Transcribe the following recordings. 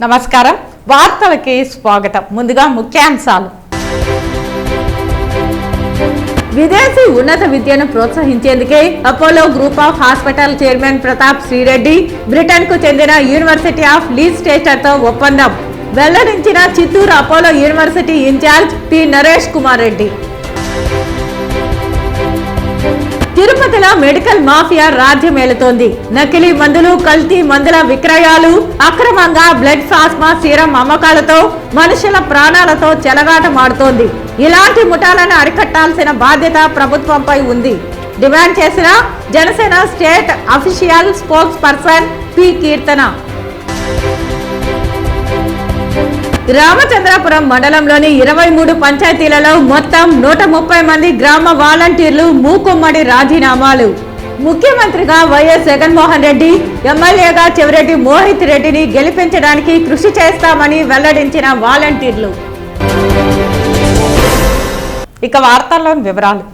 నమస్కారం వార్తలకి స్వాగతం. ముందుగా ముఖ్యాంశాలు. విదేశీ ఉన్నత విద్యను ప్రోత్సహించేందుకే Apollo group of hospital chairman Pratap Srireddy Britain కు చెందిన యూనివర్సిటీ ఆఫ్ లీస్టేటర్ తో ఒప్పందం వెల్లడించిన Chittoor Apollo university incharge P Naresh Kumar Reddy. తిరుపతిలో మెడికల్ మాఫియా రాజ్యమేలుతోంది. నకిలీ మందులు, కల్తీ మందుల విక్రయాలు, అక్రమంగా బ్లడ్ ప్లాస్మా సీరం అమ్మకాలతో మనుషుల ప్రాణాలతో చెలగాటమాడుతోంది. ఇలాంటి ముఠాలను అరికట్టాల్సిన బాధ్యత ప్రభుత్వంపై ఉంది. డిమాండ్ చేసిన Janasena state official spokesperson P Keerthana. Ramachandrapuram మండలంలోని 23 పంచాయతీలలో మొత్తం 130 మంది గ్రామ వాలంటీర్లు మూకుమ్మడి రాజీనామాలు. ముఖ్యమంత్రిగా వైఎస్ జగన్మోహన్ రెడ్డి, ఎమ్మెల్యేగా చెవిరెడ్డి మోహిత్ రెడ్డిని గెలిపించడానికి కృషి చేస్తామని వెల్లడించిన వాలంటీర్లు. ఇక వార్తల్లోని వివరాలు.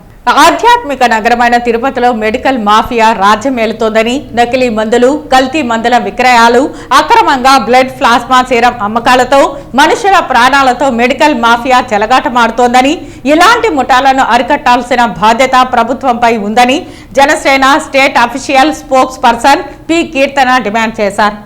ఆధ్యాత్మిక నగరమైన తిరుపతిలో మెడికల్ మాఫియా రాజ్యమేలుతోందని, నకిలీ మందులు, కల్తీ మందుల విక్రయాలు, అక్రమంగా బ్లడ్ ప్లాస్మా సీరం అమ్మకాలతో మనుషుల ప్రాణాలతో మెడికల్ మాఫియా చెలగాటమాడుతోందని, ఇలాంటి ముఠాలను అరికట్టాల్సిన బాధ్యత ప్రభుత్వంపై ఉందని Janasena state official spokesperson P Keerthana demand చేశారు.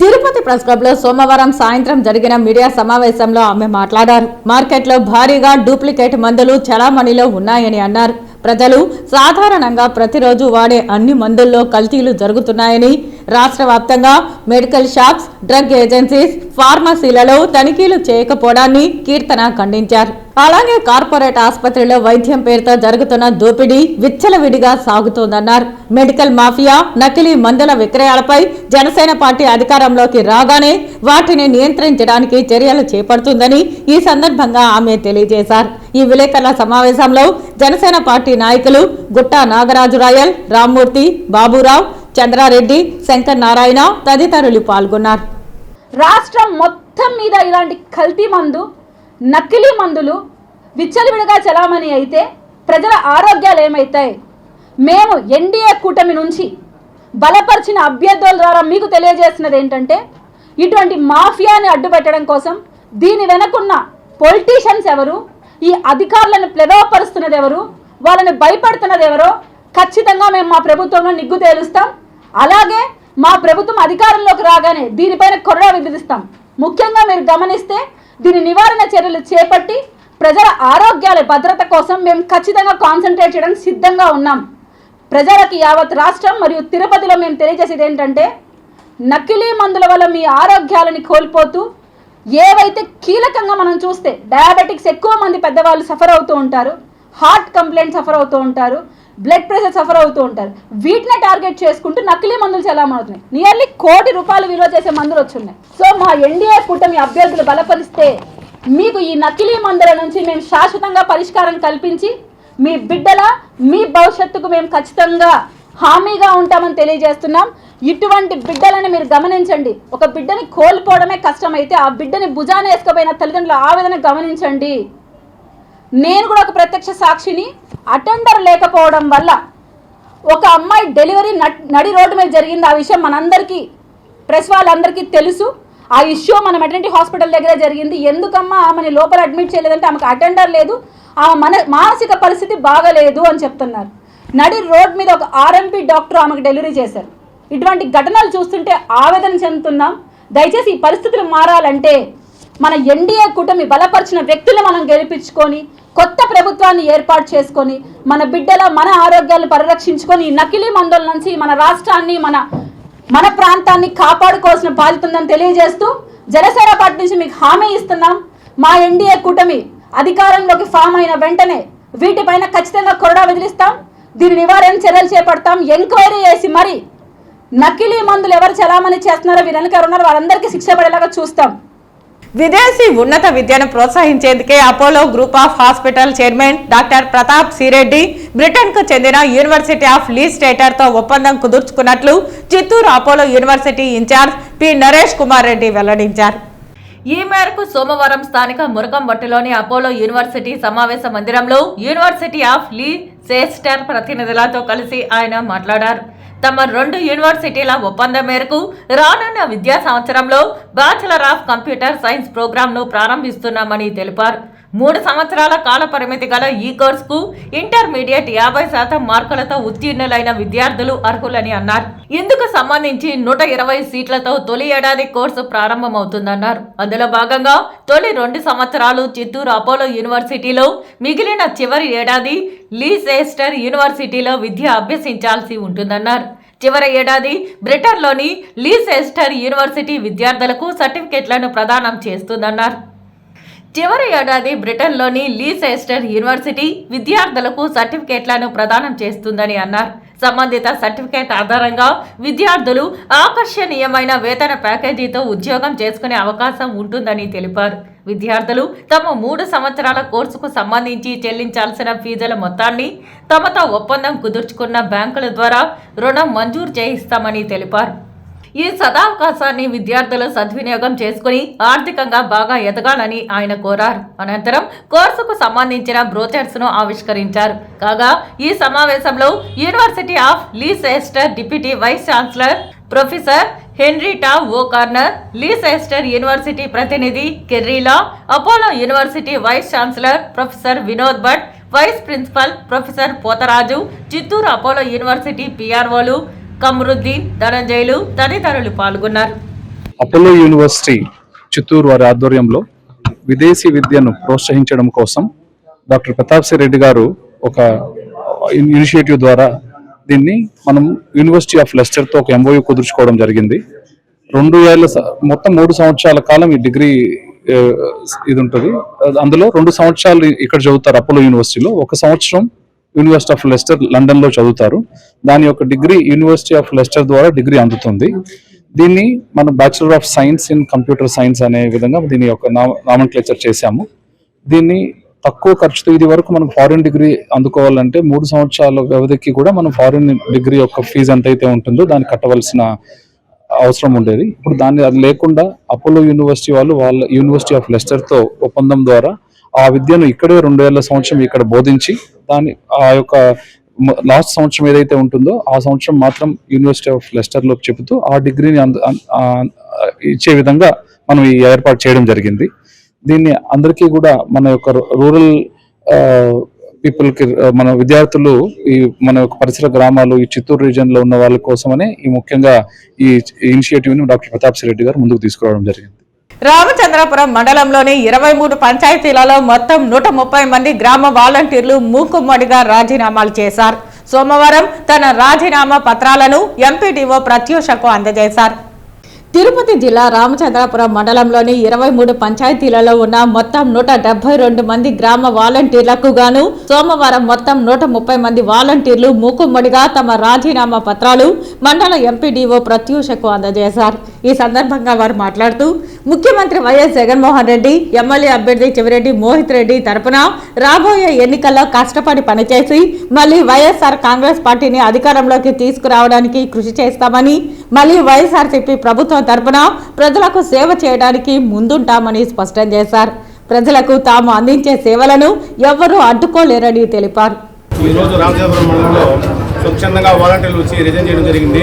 తిరుపతి ప్రెస్ క్లబ్ లో సోమవారం సాయంత్రం జరిగిన మీడియా సమావేశంలో ఆమె మాట్లాడారు. మార్కెట్లో భారీగా డూప్లికేట్ మందులు చలామణిలో ఉన్నాయని అన్నారు. ప్రజలు సాధారణంగా ప్రతిరోజు వాడే అన్ని మందుల్లో కల్తీలు జరుగుతున్నాయని, రాష్ట్ర వ్యాప్తంగా మెడికల్ షాప్స్, డ్రగ్ ఏజెన్సీస్, ఫార్మసీలలో తనిఖీలు చేయకపోవడాన్ని కీర్తన ఖండించారు. అలాగే కార్పొరేట్ ఆసుపత్రిలో వైద్యం పేరుతో జరుగుతున్న దోపిడీ విచ్చలవిడిగా సాగుతోందన్నారు. మెడికల్ మాఫియా, నకిలీ మందుల విక్రయాలపై జనసేన పార్టీ అధికారంలోకి రాగానే వాటిని నియంత్రించడానికి చర్యలు చేపడుతుందని ఈ సందర్భంగా ఆమె తెలియజేశారు. ఈ విలేకరుల సమావేశంలో జనసేన పార్టీ నాయకులు గుట్టా నాగరాజు రాయల్, రామ్మూర్తి, బాబురావు, చంద్రారెడ్డి, శంకర్ నారాయణ తదితరులు పాల్గొన్నారు. రాష్ట్రం మొత్తం మీద ఇలాంటి కల్తీ మందు, నకిలీ మందులు విచ్చలవిడిగా చలామణి అయితే ప్రజల ఆరోగ్యాలు ఏమవుతాయి? మేము ఎన్డీఏ కూటమి నుంచి బలపరిచిన అభ్యర్థుల ద్వారా మీకు తెలియజేస్తున్నది ఏంటంటే, ఇటువంటి మాఫియాని అడ్డుపెట్టడం కోసం దీని వెనకున్న పొలిటీషియన్స్ ఎవరు, ఈ అధికారులను ప్లెవపరుస్తున్నది ఎవరు, వాళ్ళని భయపడుతున్నది ఎవరో ఖచ్చితంగా మేము మా ప్రభుత్వంలో నిగ్గు తేలుస్తాం. అలాగే మా ప్రభుత్వం అధికారంలోకి రాగానే దీనిపైన కొరడా విధిస్తాం. ముఖ్యంగా మీరు గమనిస్తే దీని నివారణ చర్యలు చేపట్టి ప్రజల ఆరోగ్యాల భద్రత కోసం మేము ఖచ్చితంగా కాన్సన్ట్రేట్ చేయడానికి సిద్ధంగా ఉన్నాం. ప్రజలకి యావత్ రాష్ట్రం మరియు తిరుపతిలో మేము తెలియజేసేది ఏంటంటే, నకిలీ మందుల వల్ల మీ ఆరోగ్యాలని కోల్పోతూ ఏవైతే కీలకంగా మనం చూస్తే డయాబెటిక్స్ ఎక్కువ మంది పెద్దవాళ్ళు సఫర్ అవుతూ ఉంటారు, హార్ట్ కంప్లైంట్ సఫర్ అవుతూ ఉంటారు, బ్లడ్ ప్రెషర్ సఫర్ అవుతూ ఉంటారు. వీటిని టార్గెట్ చేసుకుంటూ నకిలీ మందులు చలామవుతున్నాయి. నియర్లీ ₹1 కోటి విలువ చేసే మందులు వచ్చున్నాయి. సో మా ఎన్డీఏ కూటమి అభ్యర్థులు బలపరిస్తే మీకు ఈ నకిలీ మందుల నుంచి మేము శాశ్వతంగా పరిష్కారం కల్పించి మీ బిడ్డల, మీ భవిష్యత్తుకు మేము ఖచ్చితంగా హామీగా ఉంటామని తెలియజేస్తున్నాం. ఇటువంటి బిడ్డలని మీరు గమనించండి. ఒక బిడ్డని కోల్పోవడమే కష్టమైతే ఆ బిడ్డని భుజాన వేసుకుపోయిన తల్లిదండ్రుల ఆవేదన గమనించండి. నేను కూడా ఒక ప్రత్యక్ష సాక్షిని. అటెండర్ లేకపోవడం వల్ల ఒక అమ్మాయి డెలివరీ నడి రోడ్డు మీద జరిగింది. ఆ విషయం మనందరికీ, ప్రెస్ వాళ్ళందరికీ తెలుసు. ఆ ఇష్యూ మన మెటర్నిటీ హాస్పిటల్ దగ్గర జరిగింది. ఎందుకమ్మా ఆమెని లోపల అడ్మిట్ చేయలేదంటే ఆమెకు అటెండర్ లేదు, ఆమె మానసిక పరిస్థితి బాగలేదు అని చెప్తున్నారు. నడి రోడ్ మీద ఒక ఆర్ఎంపీ డాక్టర్ ఆమెకు డెలివరీ చేశారు. ఇటువంటి ఘటనలు చూస్తుంటే ఆవేదన చెందుతున్నాం. దయచేసి ఈ పరిస్థితులు మారాలంటే మన ఎన్డీఏ కూటమి బలపరిచిన వ్యక్తులను మనం గెలిపించుకొని కొత్త ప్రభుత్వాన్ని ఏర్పాటు చేసుకొని మన బిడ్డల, మన ఆరోగ్యాలను పరిరక్షించుకొని ఈ నకిలీ మందుల నుంచి మన రాష్ట్రాన్ని, మన ప్రాంతాన్ని కాపాడుకోవాల్సిన బాధ్యత ఉందని తెలియజేస్తూ జనసేన పార్టీ నుంచి మీకు హామీ ఇస్తున్నాం. మా ఎన్డీఏ కూటమి అధికారంలోకి ఫామ్ అయిన వెంటనే వీటిపైన ఖచ్చితంగా కొరడా విధిస్తాం. దీని నివారణ చర్యలు చేపడతాం. ఎంక్వైరీ చేసి మరి నకిలీ మందులు ఎవరు చలామణి చేస్తున్నారో, వీరు వెనక ఉన్నారో వారందరికీ శిక్ష పడేలాగా చూస్తాం. విదేశీ ఉన్నత విద్యను ప్రోత్సహించేందుకే Apollo group of hospital chairman doctor Pratap Srireddy Britain కు చెందిన యూనివర్సిటీ ఆఫ్ లీస్టేటర్ తో ఒప్పందం కుదుర్చుకున్నట్లు Chittoor Apollo university incharge P Naresh Kumar Reddy వెల్లడించారు. ఈ మేరకు సోమవారం స్థానిక మురకంబట్టులోని అపోలో యూనివర్సిటీ సమావేశ మందిరంలో యూనివర్సిటీ ఆఫ్ లీస్టేటర్ ప్రతినిధులతో కలిసి ఆయన మాట్లాడారు. తమ 2 యూనివర్సిటీల ఒప్పందం మేరకు రానున్న విద్యా సంవత్సరంలో బ్యాచిలర్ ఆఫ్ కంప్యూటర్ సైన్స్ ప్రోగ్రాంను ప్రారంభిస్తున్నామని తెలిపారు. 3 సంవత్సరాల కాల పరిమితి గల ఈ కోర్సుకు ఇంటర్మీడియట్ 50% మార్కులతో ఉత్తీర్ణులైన విద్యార్థులు అర్హులని అన్నారు. ఇందుకు సంబంధించి 120 సీట్లతో తొలి ఏడాది కోర్సు ప్రారంభమవుతుందన్నారు. అందులో భాగంగా తొలి 2 సంవత్సరాలు చిత్తూరు అపోలో యూనివర్సిటీలో, మిగిలిన చివరి ఏడాది లీసెస్టర్ యూనివర్సిటీలో విద్య అభ్యసించాల్సి ఉంటుందన్నారు. చివరి ఏడాది బ్రిటన్లోని లీసెస్టర్ యూనివర్సిటీ విద్యార్థులకు సర్టిఫికెట్లను ప్రదానం చేస్తుందన్నారు. చివరి ఏడాది బ్రిటన్లోని లీసెస్టర్ యూనివర్సిటీ విద్యార్థులకు సర్టిఫికేట్లను ప్రదానం చేస్తుందని అన్నారు. సంబంధిత సర్టిఫికేట్ ఆధారంగా విద్యార్థులు ఆకర్షణీయమైన వేతన ప్యాకేజీతో ఉద్యోగం చేసుకునే అవకాశం ఉంటుందని తెలిపారు. విద్యార్థులు తమ 3 సంవత్సరాల కోర్సుకు సంబంధించి చెల్లించాల్సిన ఫీజుల మొత్తాన్ని తమతో ఒప్పందం కుదుర్చుకున్న బ్యాంకుల ద్వారా రుణం మంజూరు చేయిస్తామని తెలిపారు. ఈ సదావకాశాన్ని విద్యార్థులు సద్వినియోగం చేసుకుని ఆర్థికంగా బాగా ఎదగాలని ఆయన కోరారు. అనంతరం కోర్సుకు సంబంధించిన బ్రోచర్స్ ను ఆవిష్కరించారు. కాగా ఈ సమావేశంలో university of Leicester deputy vice chancellor professor Henrietta O'Connor, Leicester university ప్రతినిధి కెర్రీలా, Apollo university vice chancellor professor Vinod Bhat, vice principal professor Potharaju, Chittoor Apollo university పిఆర్ఓలు కమరుద్దీన్, ధనంజయులు తదితరులు పాల్గొన్నారు. అపోలో యూనివర్సిటీ చిత్తూరు వారి ఆధ్వర్యంలో విదేశీ విద్యను ప్రోత్సహించడం కోసం డాక్టర్ ప్రతాప్ సి రెడ్డి గారు ఒక ఇనిషియేటివ్ ద్వారా దీన్ని మనం యూనివర్సిటీ ఆఫ్ లెస్టర్తో ఒక ఎంఓయూ కుదుర్చుకోవడం జరిగింది. 2 ఏళ్ళ మొత్తం 3 సంవత్సరాల కాలం ఈ డిగ్రీ ఇది ఉంటుంది. అందులో 2 సంవత్సరాలు ఇక్కడ చదువుతారు అపోలో యూనివర్సిటీలో, 1 సంవత్సరం యూనివర్సిటీ ఆఫ్ లెస్టర్ లండన్ లో చదువుతారు. దాని యొక్క డిగ్రీ యూనివర్సిటీ ఆఫ్ లెస్టర్ ద్వారా డిగ్రీ అందుతుంది. దీన్ని మనం bachelor of science in computer science అనే విధంగా దీని యొక్క నామన్క్లేచర్ చేశాము. దీన్ని తక్కువ ఖర్చుతో, ఇది వరకు మనం ఫారిన్ డిగ్రీ అందుకోవాలంటే 3 సంవత్సరాల వ్యవధికి కూడా మనం ఫారిన్ డిగ్రీ యొక్క ఫీజు ఎంతైతే ఉంటుందో దాన్ని కట్టవలసిన అవసరం ఉండేది. ఇప్పుడు అది లేకుండా అపోలో యూనివర్సిటీ వాళ్ళు వాళ్ళ యూనివర్సిటీ ఆఫ్ లెస్టర్ తో ఒప్పందం ద్వారా ఆ విద్యను ఇక్కడే 2 ఏళ్ల సంవత్సరం ఇక్కడ బోధించి దాని ఆ యొక్క లాస్ట్ సంవత్సరం ఏదైతే ఉంటుందో ఆ సంవత్సరం మాత్రం యూనివర్సిటీ ఆఫ్ లెస్టర్ లో చెబుతూ ఆ డిగ్రీని ఇచ్చే విధంగా మనం ఈ ఏర్పాటు చేయడం జరిగింది. దీన్ని అందరికీ కూడా మన యొక్క రూరల్ పీపుల్కి, మన విద్యార్థులు, ఈ మన యొక్క పరిసర గ్రామాలు, ఈ చిత్తూరు రీజియన్ లో ఉన్న వాళ్ళ కోసమనే ఈ ముఖ్యంగా ఈ ఇనిషియేటివ్ ని డాక్టర్ ప్రతాప్ సి రెడ్డి గారు ముందుకు తీసుకురావడం జరిగింది. రామచంద్రపురం మండలంలోని 23 పంచాయతీలలో మొత్తం 130 మంది గ్రామ వాలంటీర్లు మూకుమ్మడిగా రాజీనామాలు చేశారు. సోమవారం తన రాజీనామా పత్రాలను ఎంపీడీఓ ప్రత్యూషకు అందజేశారు. తిరుపతి జిల్లా రామచంద్రపురం మండలంలోని 23 పంచాయతీలలో ఉన్న మొత్తం 172 మంది గ్రామ వాలంటీర్లకు గాను సోమవారం మొత్తం 130 మంది వాలంటీర్లు మూకుమ్మడిగా తమ రాజీనామా పత్రాలు మండల ఎంపీడీఓ ప్రత్యూషకు అందజేశారు. ఈ సందర్భంగా వారు మాట్లాడుతూ ముఖ్యమంత్రి వైఎస్ జగన్మోహన్ రెడ్డి, ఎమ్మెల్యే అభ్యర్థి చెవిరెడ్డి మోహిత్ రెడ్డి తరపున రాబోయే ఎన్నికల్లో కష్టపడి పనిచేసి మళ్లీ వైఎస్ఆర్ కాంగ్రెస్ పార్టీని అధికారంలోకి తీసుకురావడానికి కృషి చేస్తామని, మళ్లీ వైఎస్ఆర్సీపీ ప్రభుత్వం తరపున ప్రజలకు సేవ చేయడానికి ముందుంటామని స్పష్టం చేశారు. ప్రజలకు తాము అందించే సేవలను ఎవ్వరూ అడ్డుకోలేరని తెలిపారు. ఈరోజు రామచంద్రపురం మండలంలో స్వచ్ఛందంగా వాలంటీర్లు వచ్చి రిజైన్ చేయడం జరిగింది.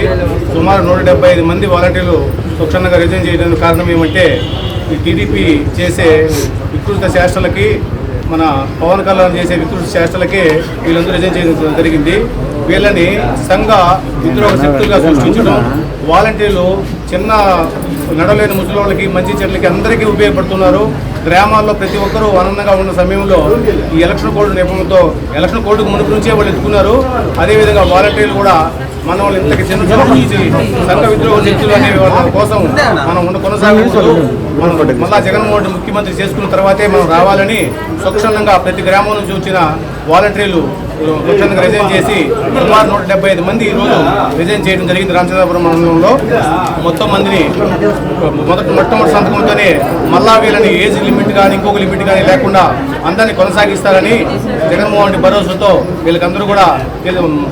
సుమారు 175 మంది వాలంటీర్లు స్వచ్ఛందంగా రిజైన్ చేయడానికి కారణం ఏమంటే ఈ టీడీపీ చేసే వికృత చేష్టలకి, మన పవన్ కళ్యాణ్ చేసే వికృత చేష్టలకే వీళ్ళందరూ రిజైన్ చేయడం జరిగింది. వీళ్ళని సంఘ విద్రోహ శక్తులుగా సృష్టించడం, వాలంటీర్లు చిన్న నడలేని ముసలి మంచి చెట్లకి అందరికీ ఉపయోగపడుతున్నారు. గ్రామాల్లో ప్రతి ఒక్కరూ ఆనందంగా ఉన్న సమయంలో ఈ ఎలక్షన్ కోడ్ నేపథ్యంతో ఎలక్షన్ కోడ్కు మునుపు నుంచే వాళ్ళు ఎత్తుకున్నారు. అదేవిధంగా వాలంటీర్లు కూడా మన వాళ్ళు ఇంతకి చిన్న నుంచి సంఘ విద్రోహ శక్తులు అనే వాళ్ళ కోసం మనం కొనసాగుతూ మనం మళ్ళా జగన్మోహన్ రెడ్డి ముఖ్యమంత్రి చేసుకున్న తర్వాతే మనం రావాలని స్వచ్ఛందంగా ప్రతి గ్రామం నుంచి వచ్చిన వాలంటీర్లు స్వచ్ఛందంగా రిజైన్ చేసి సుమారు 175 మంది ఈరోజు రిజైన్ చేయడం జరిగింది. రామచంద్రపురం మండలంలో మొత్తం మందిని మొట్టమొదటి సంతకంతోనే మళ్ళా వీళ్ళని ఏజ్ లిమిట్ కానీ ఇంకొక లిమిట్ కానీ లేకుండా అందరినీ కొనసాగిస్తారని జగన్మోహన్ రెడ్డి భరోసాతో వీళ్ళకందరూ కూడా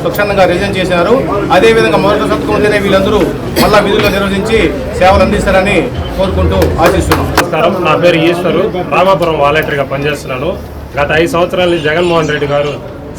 స్వచ్ఛందంగా రిజైన్ చేశారు. అదేవిధంగా మొదటి సంతకంతోనే వీళ్ళందరూ మళ్ళా విధుల్లో నిర్వహించి సేవలు అందిస్తారని కోరుకుంటూ ఆశిస్తున్నాం. నమస్కారం, నా పేరు ఈశ్వరు, రామాపురం వాలంటీర్గా పనిచేస్తున్నాను. గత 5 సంవత్సరాల నుంచి జగన్మోహన్ రెడ్డి గారు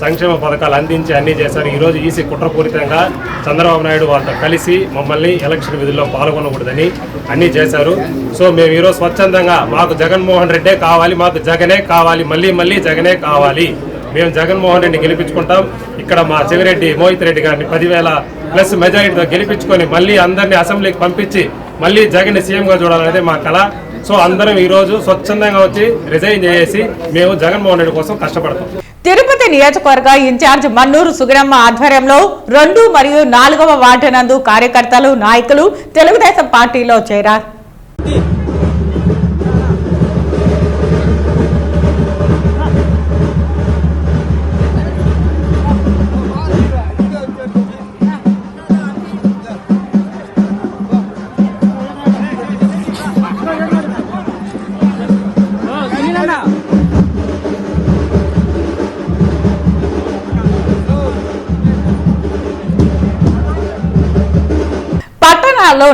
సంక్షేమ పథకాలు అందించి అన్నీ చేశారు. ఈరోజు ఈసీ కుట్రపూరితంగా చంద్రబాబు నాయుడు వాళ్ళతో కలిసి మమ్మల్ని ఎలక్షన్ విధుల్లో పాల్గొనకూడదని అన్నీ చేశారు. సో మేము ఈరోజు స్వచ్ఛందంగా మాకు జగన్మోహన్ రెడ్డే కావాలి, మాకు జగనే కావాలి, మళ్ళీ జగనే కావాలి, మేము జగన్మోహన్ రెడ్డి గెలిపించుకుంటాం. ఇక్కడ మా చెవిరెడ్డి మోహిత్ రెడ్డి గారిని 10,000+ మెజారిటీతో గెలిపించుకొని మళ్ళీ అందరినీ అసెంబ్లీకి పంపించి మళ్ళీ జగన్ని సీఎంగా చూడాలనేది మా కళ. సో అందరం ఈరోజు స్వచ్ఛందంగా వచ్చి రిజైన్ చేసి మేము జగన్మోహన్ రెడ్డి కోసం కష్టపడతాం. తిరుపతి నియోజకవర్గ ఇన్ఛార్జ్ మన్నూరు సుగుణమ్మ ఆధ్వర్యంలో 2 మరియు 4వ వార్డు నందు కార్యకర్తలు, నాయకులు తెలుగుదేశం పార్టీలో చేరారు.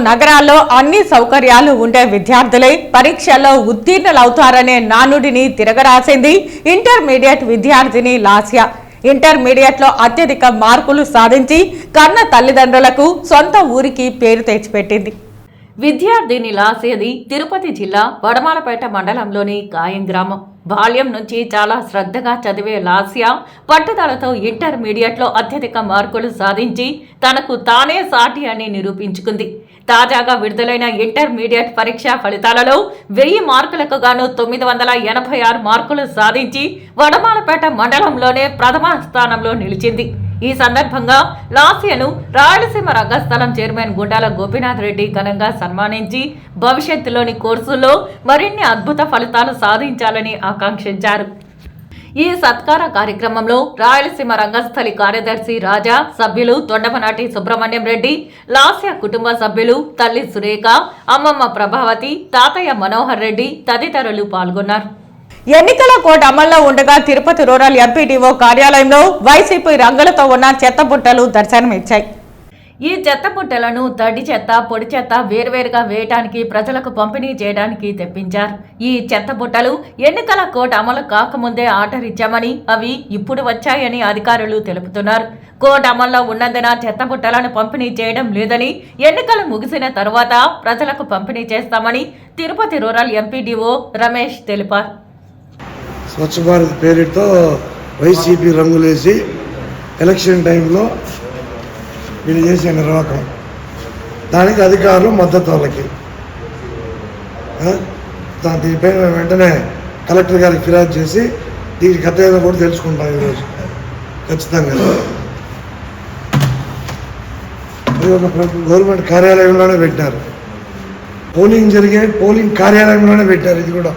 నగరాల్లో అన్ని సౌకర్యాలు ఉండే విద్యార్థులే పరీక్షల్లో ఉత్తీర్ణులవుతారనే నానుడిని తిరగరాసింది ఇంటర్మీడియట్ విద్యార్థిని లాస్య. ఇంటర్మీడియట్లో అత్యధిక మార్కులు సాధించి కన్న తల్లిదండ్రులకు సొంత ఊరికి పేరు తెచ్చిపెట్టింది. విద్యార్థిని లాస్యది తిరుపతి జిల్లా వడమాలపేట మండలంలోని గాయం గ్రామం. బాల్యం నుంచి చాలా శ్రద్ధగా చదివే లాస్య పట్టుదలతో ఇంటర్మీడియట్లో అత్యధిక మార్కులు సాధించి తనకు తానే సాటి అని నిరూపించుకుంది. తాజాగా విడుదలైన ఇంటర్మీడియట్ పరీక్షా ఫలితాలలో 1000 మార్కులకు గాను 986 మార్కులు సాధించి వడమాలపేట మండలంలోనే ప్రథమ స్థానంలో నిలిచింది. ఈ సందర్భంగా లాస్యను రాయలసీమ రంగస్థలం చైర్మన్ గుండాల గోపీనాథ్ రెడ్డి ఘనంగా సన్మానించి భవిష్యత్తులోని కోర్సుల్లో మరిన్ని అద్భుత ఫలితాలు సాధించాలని ఆకాంక్షించారు. ఈ సత్కార కార్యక్రమంలో రాయలసీమ రంగస్థలి కార్యదర్శి రాజా, సభ్యులు తొండమనాటి సుబ్రహ్మణ్యం రెడ్డి, లాస్య కుటుంబ సభ్యులు తల్లి సురేఖ, అమ్మమ్మ ప్రభావతి, తాతయ్య మనోహర్ రెడ్డి తదితరులు పాల్గొన్నారు. ఎన్నికల కోడ్ అమల్లో ఉండగా తిరుపతి రూరల్ ఎంపీడీఓ కార్యాలయంలో వైసీపీ రంగులతో ఉన్న చెత్తబుట్టలు దర్శనమిచ్చాయి. ఈ చెత్తబుట్టలను తడి చెత్త, పొడి చెత్త వేర్వేరుగా వేయడానికి ప్రజలకు పంపిణీ చేయడానికి తెప్పించారు. ఈ చెత్తబుట్టలు ఎన్నికల కోడ్ అమలు కాకముందే ఆర్డర్ ఇచ్చామని అవి ఇప్పుడు వచ్చాయని అధికారులు తెలుపుతున్నారు. కోడ్ అమల్లో ఉన్నందున చెత్తబుట్టలను పంపిణీ చేయడం లేదని, ఎన్నికలు ముగిసిన తర్వాత ప్రజలకు పంపిణీ చేస్తామని తిరుపతి రూరల్ ఎంపీడీఓ రమేష్ తెలిపారు. స్వచ్ఛ భారత్ పేరుతో వైసీపీ రంగులేసి ఎలక్షన్ టైంలో వీళ్ళు చేసే నిర్వాహకం, దానికి అధికారులు మద్దతు వాళ్ళకి. దీనిపై మేము వెంటనే కలెక్టర్ గారికి ఫిర్యాదు చేసి దీనికి కథ ఏదో కూడా తెలుసుకుంటాం ఈరోజు ఖచ్చితంగా. అది ఒక గవర్నమెంట్ కార్యాలయంలోనే పెట్టారు, పోలింగ్ కార్యాలయంలోనే పెట్టారు. ఇది కూడా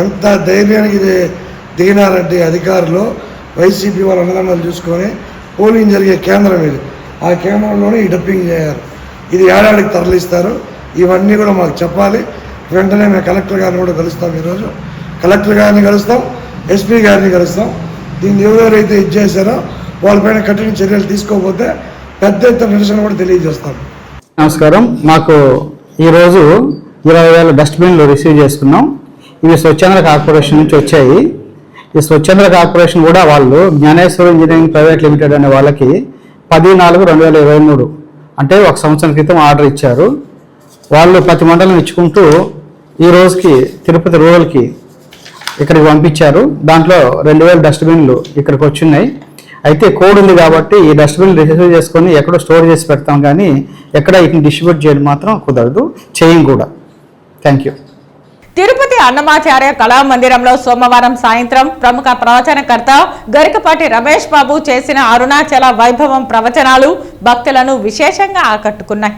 ఎంత ధైర్యానికి ఇది దిగినారంటే అధికారులు వైసీపీ వాళ్ళ అన్నదండలు చూసుకొని పోలింగ్ జరిగే కేంద్రం ఇది, ఆ కేంద్రంలోనే ఈ డబ్బింగ్ చేయాలి. ఇది ఏడాదికి తరలిస్తారు. ఇవన్నీ కూడా మాకు చెప్పాలి. వెంటనే మేము కలెక్టర్ గారిని కూడా కలుస్తాం. ఈరోజు కలెక్టర్ గారిని కలుస్తాం, ఎస్పీ గారిని కలుస్తాం. దీన్ని ఎవరెవరైతే ఇది చేశారో వాళ్ళపైన కఠిన చర్యలు తీసుకోకపోతే పెద్ద ఎత్తున నిరసన కూడా తెలియజేస్తాం. నమస్కారం. మాకు ఈరోజు 20,000 డస్ట్బిన్లు రిసీవ్ చేసుకున్నాం. ఇవి స్వచ్ఛంద కార్పొరేషన్ నుంచి వచ్చాయి. ఈ స్వచ్ఛంద కార్పొరేషన్ కూడా వాళ్ళు జ్ఞానేశ్వర ఇంజనీరింగ్ ప్రైవేట్ లిమిటెడ్ అనే వాళ్ళకి 10/4/2023 అంటే 1 సంవత్సరం క్రితం ఆర్డర్ ఇచ్చారు. వాళ్ళు ప్రతి మండలం ఇచ్చుకుంటూ ఈ రోజుకి తిరుపతి రూరల్కి ఇక్కడికి పంపించారు. దాంట్లో 2,000 డస్ట్బిన్లు ఇక్కడికి వచ్చినాయి. అయితే కోడ్ ఉంది కాబట్టి ఈ డస్ట్బిన్లు రిసీవ్ చేసుకొని ఎక్కడో స్టోర్ చేసి పెడతాం, కానీ ఎక్కడ వీటిని డిస్ట్రిబ్యూట్ చేయడం మాత్రం కుదరదు, చేయం కూడా. Thank you. తిరుపతి అన్నమాచార్య కళామందిరంలో సోమవారం సాయంత్రం ప్రముఖ ప్రవచనకర్త గరికపాటి రమేష్ బాబు చేసిన అరుణాచల వైభవం ప్రవచనాలు భక్తులను విశేషంగా ఆకట్టుకున్నాయి.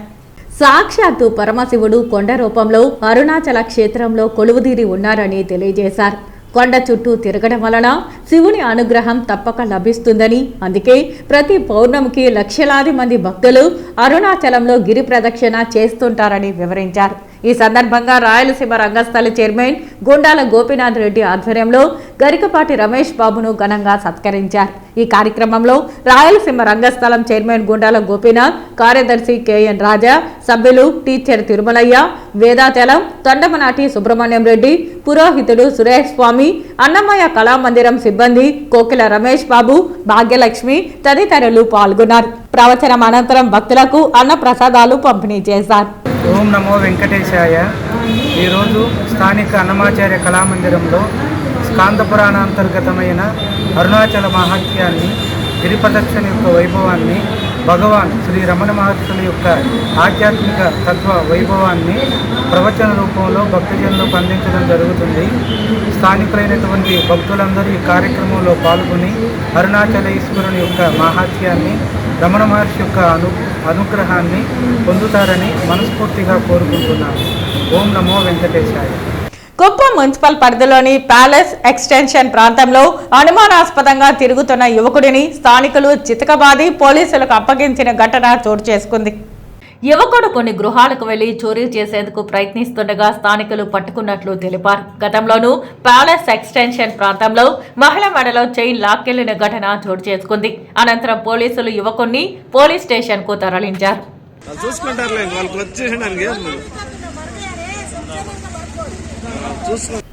సాక్షాత్తు పరమశివుడు కొండ రూపంలో అరుణాచల క్షేత్రంలో కొలువుదీరి ఉన్నారని తెలియజేశారు. కొండ చుట్టూ తిరగడం వలన శివుని అనుగ్రహం తప్పక లభిస్తుందని, అందుకే ప్రతి పౌర్ణమికి లక్షలాది మంది భక్తులు అరుణాచలంలో గిరి ప్రదక్షిణ చేస్తుంటారని వివరించారు. ఈ సందర్భంగా రాయలసీమ రంగస్థల చైర్మన్ గుండాల గోపీనాథ్ రెడ్డి ఆధ్వర్యంలో గరికపాటి రమేష్ బాబును ఘనంగా సత్కరించారు. ఈ కార్యక్రమంలో రాయలసీమ రంగస్థలం చైర్మన్ గుండాల గోపీనాథ్, కార్యదర్శి కెఎన్ రాజా, సభ్యులు టీచర్ తిరుమలయ్య, వేదాచలం, తొండమనాటి సుబ్రహ్మణ్యం రెడ్డి, పురోహితుడు సురేష్ స్వామి, అన్నమయ్య కళామందిరం సిబ్బంది, కోకిల రమేష్ బాబు, భాగ్యలక్ష్మి తదితరులు పాల్గొన్నారు. ప్రవచనం అనంతరం భక్తులకు అన్న ప్రసాదాలు పంపిణీ చేశారు. ఓం నమో వెంకటేశాయ. ఈరోజు స్థానిక అన్నమాచార్య కళామందిరంలో స్కాంద పురాణాంతర్గతమైన అరుణాచల మహాత్యాన్ని, గిరిప్రదక్షిణ యొక్క వైభవాన్ని, భగవాన్ శ్రీ రమణ మహర్షుల యొక్క ఆధ్యాత్మిక తత్వ వైభవాన్ని ప్రవచన రూపంలో భక్తజనులకు అందించడం జరుగుతుంది. స్థానికులైనటువంటి భక్తులందరూ ఈ కార్యక్రమంలో పాల్గొని అరుణాచల ఈశ్వరుని యొక్క మహాత్యాన్ని, రమణ మహర్షి యొక్క అనుగ్రహాన్ని పొందుతారని మనస్ఫూర్తిగా కోరుకుంటున్నాను. ఓం నమో వెంకటేశాయ. కుప్పం మున్సిపల్ పరిధిలోని ప్యాలెస్ ఎక్స్టెన్షన్ ప్రాంతంలో అనుమానాస్పదంగా తిరుగుతున్న యువకుడిని స్థానికులు చితకబాది పోలీసులకు అప్పగించిన ఘటన చోటు చేసుకుంది. యువకుడు కొన్ని గృహాలకు వెళ్లి చోరీ చేసేందుకు ప్రయత్నిస్తుండగా స్థానికులు పట్టుకున్నట్లు తెలిపారు. గతంలోనూ ప్యాలెస్ ఎక్స్టెన్షన్ ప్రాంతంలో మహిళ మెడలో చైన్ లాక్కెళ్లిన ఘటన చోటు చేసుకుంది. అనంతరం పోలీసులు యువకుడిని పోలీస్ స్టేషన్ కు తరలించారు.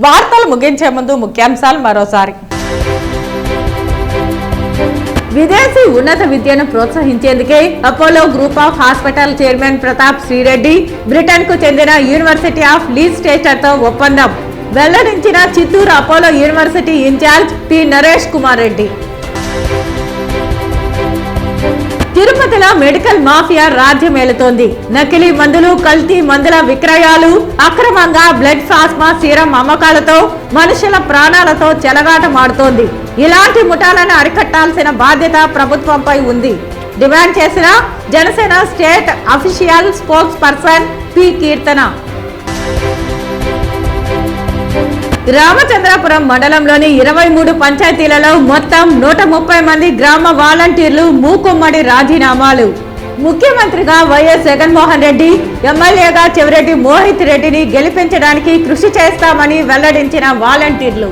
వార్తలు ముగించే ముందు ముఖ్యాంశాలు మరోసారి. విదేశీ ఉన్నత విద్యను ప్రోత్సహించేందుకే Apollo group of hospital chairman Pratap Srireddy Britain కు చెందిన యూనివర్సిటీ ఆఫ్ లీస్టేటర్ తో ఒప్పందం వెల్లడించిన Chittoor Apollo university incharge P Naresh Kumar Reddy. తిరుపతిలో మెడికల్ మాఫియా రాజ్యమేలుతోంది. నకిలీ మందులు, కల్తీ మందుల విక్రయాలు, అక్రమంగా బ్లడ్ ప్లాస్మా సీరం అమ్మకాలతో మనుషుల ప్రాణాలతో చెలగాటమాడుతోంది. ఇలాంటి ముఠాలను అరికట్టాల్సిన బాధ్యత ప్రభుత్వంపై ఉంది డిమాండ్ చేసిన Janasena state official spokesperson P Keerthana. Ramachandrapuram మండలంలోని 23 పంచాయతీలలో మొత్తం 130 మంది గ్రామ వాలంటీర్లు మూకుమ్మడి రాజీనామాలు. ముఖ్యమంత్రిగా వైఎస్ జగన్మోహన్ రెడ్డి, ఎమ్మెల్యేగా చెవిరెడ్డి మోహిత్ రెడ్డిని గెలిపించడానికి కృషి చేస్తామని వెల్లడించిన వాలంటీర్లు.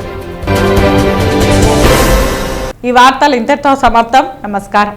ఈ వార్తలు ఇంతటితో సమాప్తం. నమస్కారం.